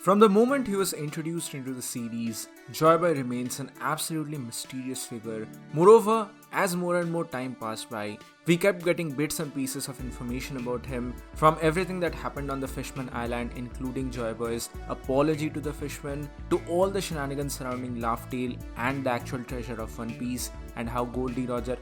From the moment he was introduced into the series, Joyboy remains an absolutely mysterious figure. Moreover, as more and more time passed by, we kept getting bits and pieces of information about him, from everything that happened on the Fishman Island, including Joyboy's apology to the Fishman, to all the shenanigans surrounding Laugh Tale and the actual treasure of One Piece, and how Goldie Roger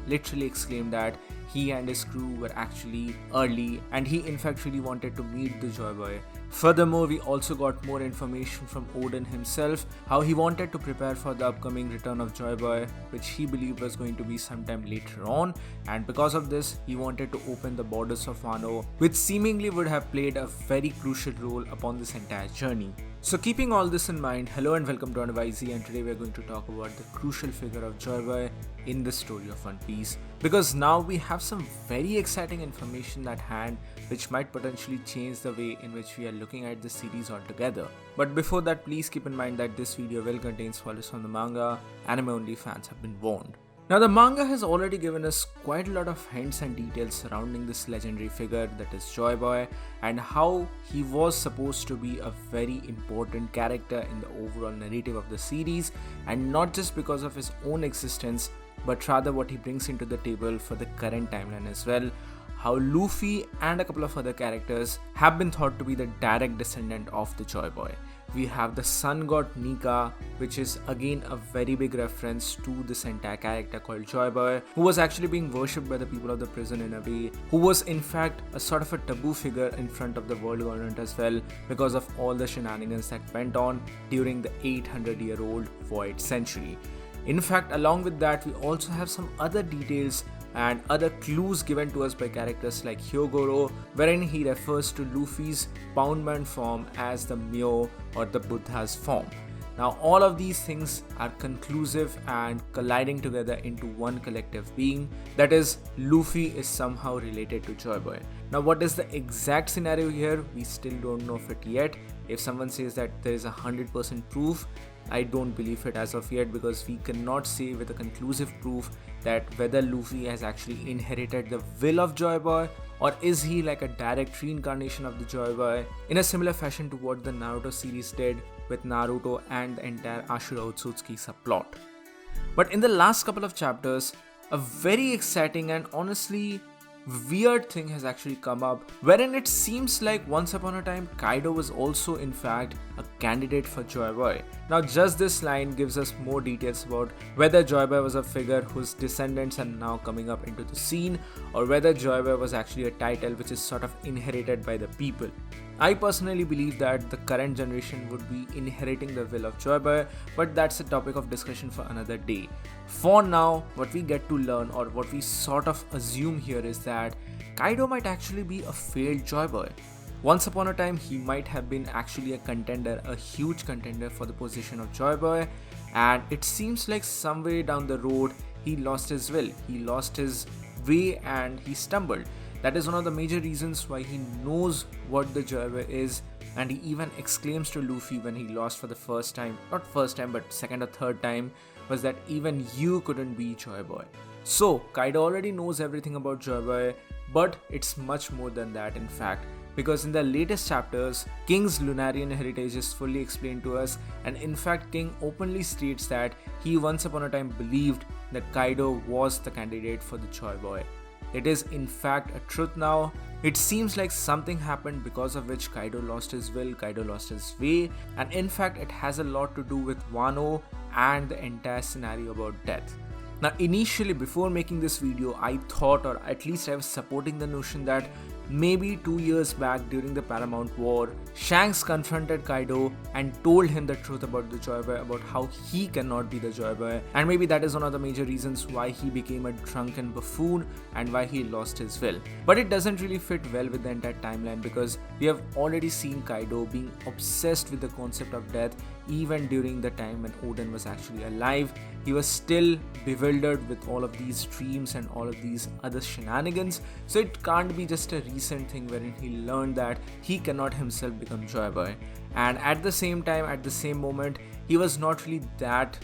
literally exclaimed that he and his crew were actually early and he in fact really wanted to meet the Joyboy. Furthermore, we also got more information from Oden himself, how he wanted to prepare for the upcoming return of Joyboy, which he believed was going to be sometime later on, and because of this, he wanted to open the borders of Wano, which seemingly would have played a very crucial role upon this entire journey. So keeping all this in mind, hello and welcome to WhyZ, and today we are going to talk about the crucial figure of Joyboy in the story of One Piece, because now we have some very exciting information at hand which might potentially change the way in which we are looking at the series altogether. But before that, please keep in mind that this video will contain spoilers from the manga. Anime only fans have been warned. Now, the manga has already given us quite a lot of hints and details surrounding this legendary figure that is Joyboy, and how he was supposed to be a very important character in the overall narrative of the series, and not just because of his own existence, but rather what he brings into the table for the current timeline as well. How Luffy and a couple of other characters have been thought to be the direct descendant of the Joyboy. We have the sun god Nika, which is again a very big reference to this entire character called Joyboy, who was actually being worshipped by the people of the prison in a way, who was in fact a sort of a taboo figure in front of the world government as well, because of all the shenanigans that went on during the 800-year-old void century. In fact, along with that, we also have some other details and other clues given to us by characters like Hyogoro, wherein he refers to Luffy's Poundman form as the Myo or the Buddha's form. Now, all of these things are conclusive and colliding together into one collective being, that is, Luffy is somehow related to Joyboy. Now, what is the exact scenario here? We still don't know of it yet. If someone says that there is 100% proof, I don't believe it as of yet, because we cannot say with a conclusive proof that whether Luffy has actually inherited the will of Joyboy, or is he like a direct reincarnation of the Joyboy, in a similar fashion to what the Naruto series did with Naruto and the entire Ashura Otsutsuki subplot. But in the last couple of chapters, a very exciting and honestly weird thing has actually come up, wherein it seems like once upon a time Kaido was also in fact a candidate for Joyboy. Now, just this line gives us more details about whether Joyboy was a figure whose descendants are now coming up into the scene, or whether Joyboy was actually a title which is sort of inherited by the people. I personally believe that the current generation would be inheriting the will of Joyboy, but that's a topic of discussion for another day. For now, what we get to learn, or what we sort of assume here, is that Kaido might actually be a failed Joyboy. Once upon a time, he might have been actually a contender, a huge contender for the position of Joyboy, and it seems like some way down the road, he lost his will, he lost his way, and he stumbled. That is one of the major reasons why he knows what the Joyboy is, and he even exclaims to Luffy when he lost for the first time, not first time but second or third time, was that even you couldn't be Joyboy. So Kaido already knows everything about Joyboy, but it's much more than that in fact, because in the latest chapters, King's Lunarian heritage is fully explained to us, and in fact King openly states that he once upon a time believed that Kaido was the candidate for the Joyboy. It is in fact a truth now. It seems like something happened because of which Kaido lost his will, Kaido lost his way, and in fact it has a lot to do with Wano and the entire scenario about death. Now, initially before making this video, I thought, or at least I was supporting the notion that maybe 2 years back during the Paramount War, Shanks confronted Kaido and told him the truth about the Joyboy, about how he cannot be the Joyboy, and maybe that is one of the major reasons why he became a drunken buffoon and why he lost his will. But it doesn't really fit well with the entire timeline, because we have already seen Kaido being obsessed with the concept of death even during the time when Oden was actually alive. He was still bewildered with all of these dreams and all of these other shenanigans, so it can't be just a recent thing wherein he learned that he cannot himself become Joyboy. And at the same time, at the same moment, he was not really that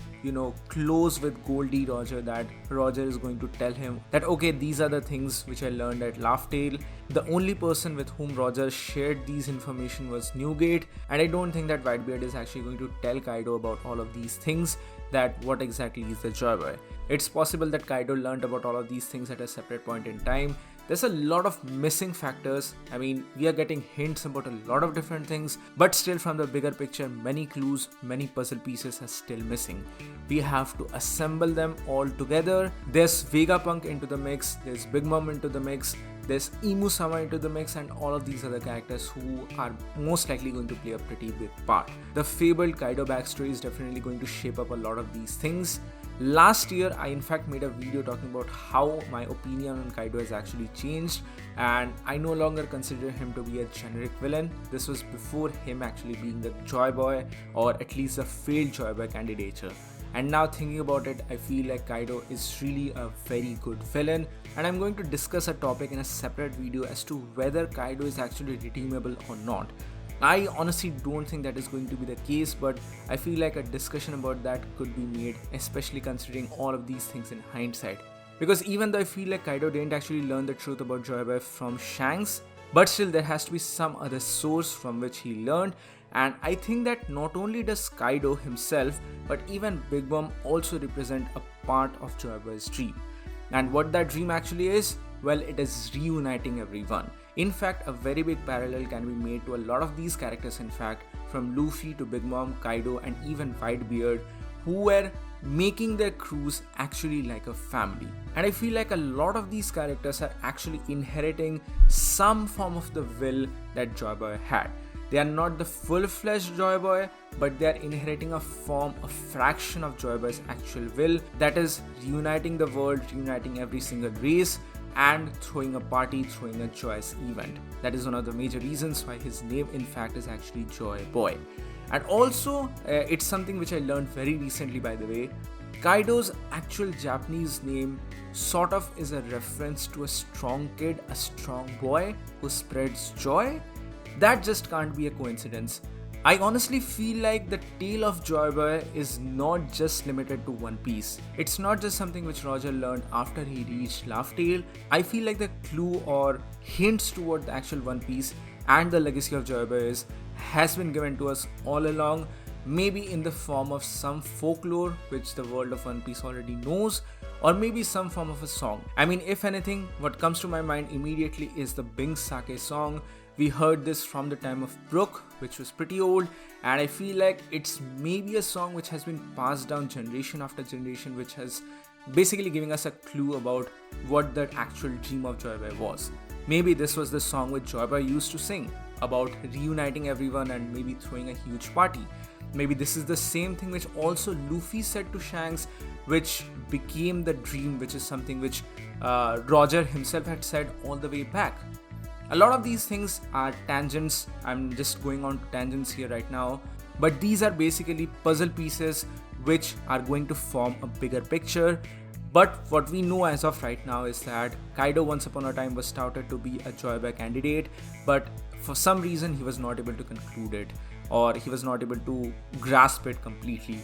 close with Goldie Roger, that Roger is going to tell him that, okay, these are the things which I learned at Laugh Tale. The only person with whom Roger shared these information was Newgate, and I don't think that Whitebeard is actually going to tell Kaido about all of these things, that what exactly is the Joyboy. It's possible that Kaido learned about all of these things at a separate point in time. There's a lot of missing factors. I mean, we are getting hints about a lot of different things, but still from the bigger picture, many clues, many puzzle pieces are still missing. We have to assemble them all together. There's Vegapunk into the mix, there's Big Mom into the mix, there's Imu-sama into the mix, and all of these other characters who are most likely going to play a pretty big part. The fabled Kaido backstory is definitely going to shape up a lot of these things. Last year, I in fact made a video talking about how my opinion on Kaido has actually changed, and I no longer consider him to be a generic villain. This was before him actually being the Joyboy, or at least the failed Joyboy candidature. And now thinking about it, I feel like Kaido is really a very good villain, and I'm going to discuss a topic in a separate video as to whether Kaido is actually redeemable or not. I honestly don't think that is going to be the case, but I feel like a discussion about that could be made, especially considering all of these things in hindsight. Because even though I feel like Kaido didn't actually learn the truth about Joyboy from Shanks, but still there has to be some other source from which he learned, and I think that not only does Kaido himself, but even Big Mom also represent a part of Joyboy's dream. And what that dream actually is? Well, it is reuniting everyone. In fact, a very big parallel can be made to a lot of these characters, in fact, from Luffy to Big Mom, Kaido, and even Whitebeard, who were making their crews actually like a family. And I feel like a lot of these characters are actually inheriting some form of the will that Joyboy had. They are not the full-fledged Joyboy, but they are inheriting a fraction of Joyboy's actual will, that is reuniting the world, reuniting every single race, and throwing a party, throwing a joyous event. That is one of the major reasons why his name in fact is actually Joyboy. And also, it's something which I learned very recently, by the way. Kaido's actual Japanese name sort of is a reference to a strong kid, a strong boy who spreads joy. That just can't be a coincidence. I honestly feel like the tale of Joyboy is not just limited to One Piece. It's not just something which Roger learned after he reached Laugh Tale. I feel like the clue or hints toward the actual One Piece and the legacy of Joyboy has been given to us all along, maybe in the form of some folklore which the world of One Piece already knows, or maybe some form of a song. I mean, if anything, what comes to my mind immediately is the Bing Sake song. We heard this from the time of Brook, which was pretty old, and I feel like it's maybe a song which has been passed down generation after generation, which has basically giving us a clue about what the actual dream of Joyboy was. Maybe this was the song which Joyboy used to sing about reuniting everyone and maybe throwing a huge party. Maybe this is the same thing which also Luffy said to Shanks, which became the dream, which is something which Roger himself had said all the way back. A lot of these things are tangents. I'm just going on tangents here right now, but these are basically puzzle pieces which are going to form a bigger picture. But what we know as of right now is that Kaido once upon a time was touted to be a Joyboy candidate, but for some reason he was not able to conclude it, or he was not able to grasp it completely.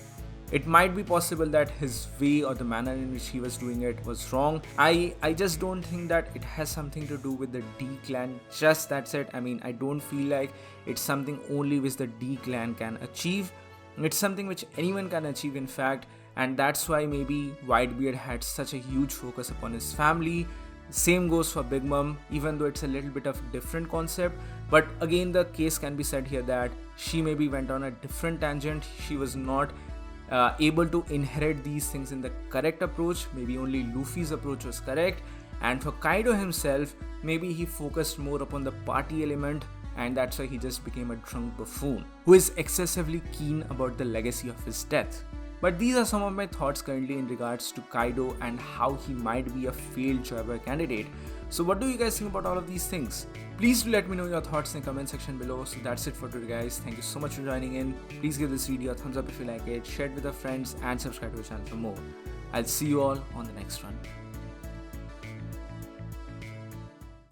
It might be possible that his way or the manner in which he was doing it was wrong. I just don't think that it has something to do with the D clan. Just that's it. I mean, I don't feel like it's something only which the D clan can achieve. It's something which anyone can achieve, in fact, and that's why maybe Whitebeard had such a huge focus upon his family. Same goes for Big Mom, even though it's a little bit of different concept. But again, the case can be said here that she maybe went on a different tangent. She was not able to inherit these things in the correct approach. Maybe only Luffy's approach was correct, and for Kaido himself, maybe he focused more upon the party element, and that's why he just became a drunk buffoon who is excessively keen about the legacy of his death. But these are some of my thoughts currently in regards to Kaido and how he might be a failed Joyboy candidate. So what do you guys think about all of these things? Please do let me know your thoughts in the comment section below. So that's it for today, guys. Thank you so much for joining in. Please give this video a thumbs up if you like it, share it with your friends, and subscribe to the channel for more. I'll see you all on the next one.